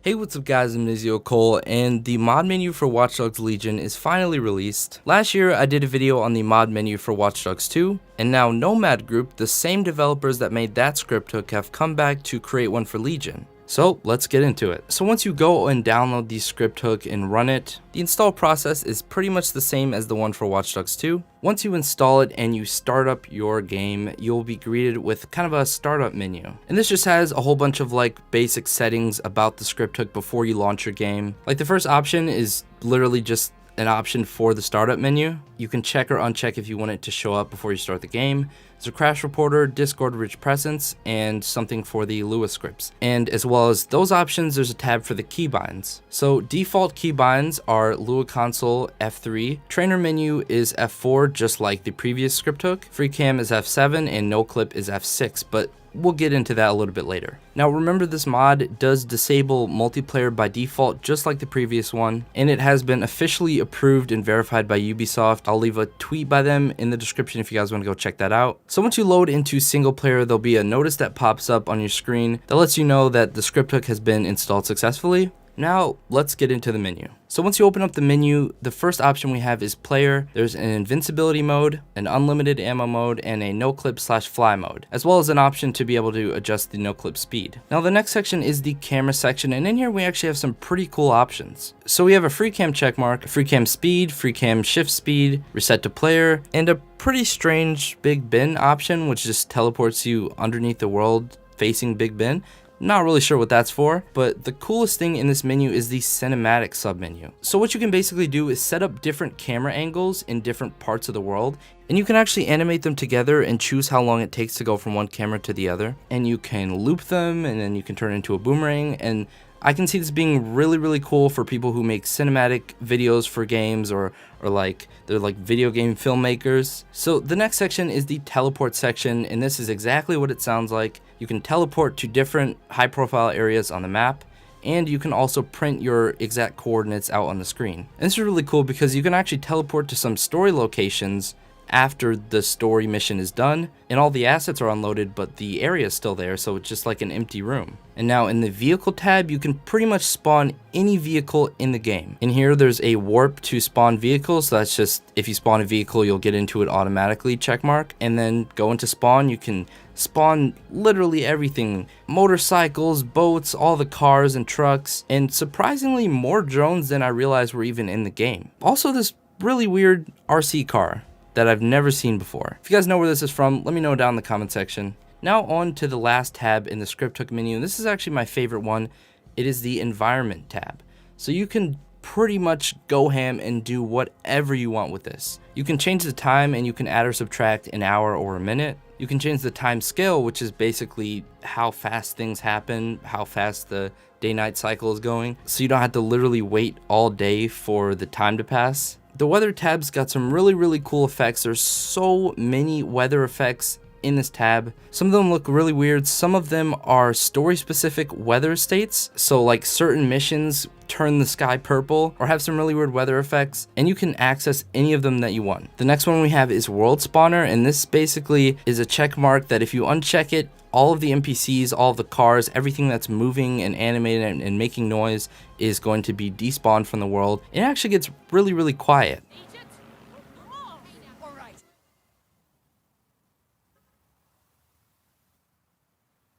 Hey, what's up guys, I'm Nizio Cole, and the mod menu for Watch Dogs Legion is finally released. Last year I did a video on the mod menu for Watch Dogs 2, and now Nomad Group, the same developers that made that script hook, have come back to create one for Legion. So let's get into it. So once you go and download the script hook and run it, the install process is pretty much the same as the one for Watch Dogs 2. Once you install it and you start up your game, you'll be greeted with kind of a startup menu. And this just has a whole bunch of like basic settings about the script hook before you launch your game. Like the first option is literally just an option for the startup menu. You can check or uncheck if you want it to show up before you start the game. There's a crash reporter, Discord rich presence, and something for the Lua scripts. And as well as those options, there's a tab for the keybinds. So default keybinds are Lua console F3, trainer menu is F4 just like the previous script hook, free cam is F7, and no clip is F6, but we'll get into that a little bit later. Now remember, this mod does disable multiplayer by default just like the previous one, and it has been officially approved and verified by Ubisoft. I'll leave a tweet by them in the description if you guys want to go check that out. So once you load into single player, there'll be a notice that pops up on your screen that lets you know that the script hook has been installed successfully. Now let's get into the menu. So once you open up the menu, the first option we have is player. There's an invincibility mode, an unlimited ammo mode, and a no clip / fly mode, as well as an option to be able to adjust the no clip speed. Now the next section is the camera section, and in here we actually have some pretty cool options. So we have a free cam checkmark, free cam speed, free cam shift speed, reset to player, and a pretty strange Big Ben option, which just teleports you underneath the world facing Big Ben. Not really sure what that's for, but the coolest thing in this menu is the cinematic submenu. So what you can basically do is set up different camera angles in different parts of the world, and you can actually animate them together and choose how long it takes to go from one camera to the other. And you can loop them, and then you can turn it into a boomerang, and I can see this being really cool for people who make cinematic videos for games or they're like video game filmmakers. So the next section is the teleport section, and this is exactly what it sounds like. You can teleport to different high profile areas on the map, and you can also print your exact coordinates out on the screen. And this is really cool because you can actually teleport to some story locations after the story mission is done, and all the assets are unloaded, but the area is still there, so it's just like an empty room. And now in the vehicle tab, you can pretty much spawn any vehicle in the game. In here, there's a warp to spawn vehicles, so that's just if you spawn a vehicle, you'll get into it automatically, checkmark. And then go into spawn, you can spawn literally everything: motorcycles, boats, all the cars and trucks, and surprisingly more drones than I realized were even in the game. Also this really weird RC car that I've never seen before. If you guys know where this is from, let me know down in the comment section. Now on to the last tab in the script hook menu, and this is actually my favorite one. It is the environment tab. So you can pretty much go ham and do whatever you want with this. You can change the time, and you can add or subtract an hour or a minute. You can change the time scale, which is basically how fast things happen, how fast the day-night cycle is going, so you don't have to literally wait all day for the time to pass. The weather tab's got some really cool effects. There's so many weather effects in this tab. Some of them look really weird. Some of them are story specific weather states. So like certain missions turn the sky purple or have some really weird weather effects, and you can access any of them that you want. The next one we have is world spawner, and this basically is a check mark that if you uncheck it, all of the NPCs, all of the cars, everything that's moving and animated and making noise is going to be despawned from the world. It actually gets really quiet.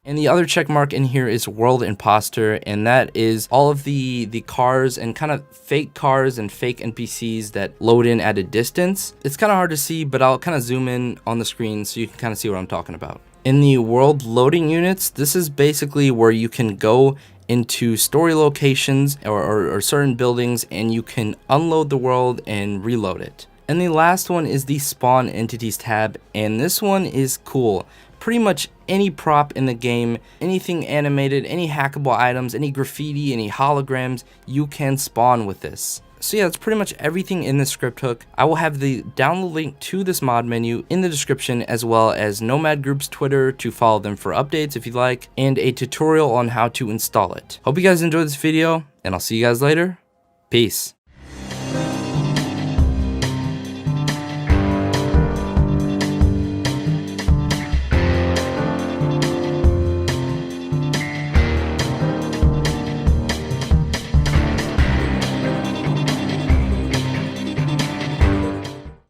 And the other check mark in here is World Imposter, and that is all of the cars and kind of fake cars and fake NPCs that load in at a distance. It's kind of hard to see, but I'll kind of zoom in on the screen so you can kind of see what I'm talking about. In the world loading units, this is basically where you can go into story locations or certain buildings, and you can unload the world and reload it. And the last one is the spawn entities tab, and this one is cool. Pretty much any prop in the game, anything animated, any hackable items, any graffiti, any holograms, you can spawn with this. So yeah, that's pretty much everything in this script hook. I will have the download link to this mod menu in the description, as well as Nomad Group's Twitter to follow them for updates if you'd like, and a tutorial on how to install it. Hope you guys enjoyed this video, and I'll see you guys later. Peace.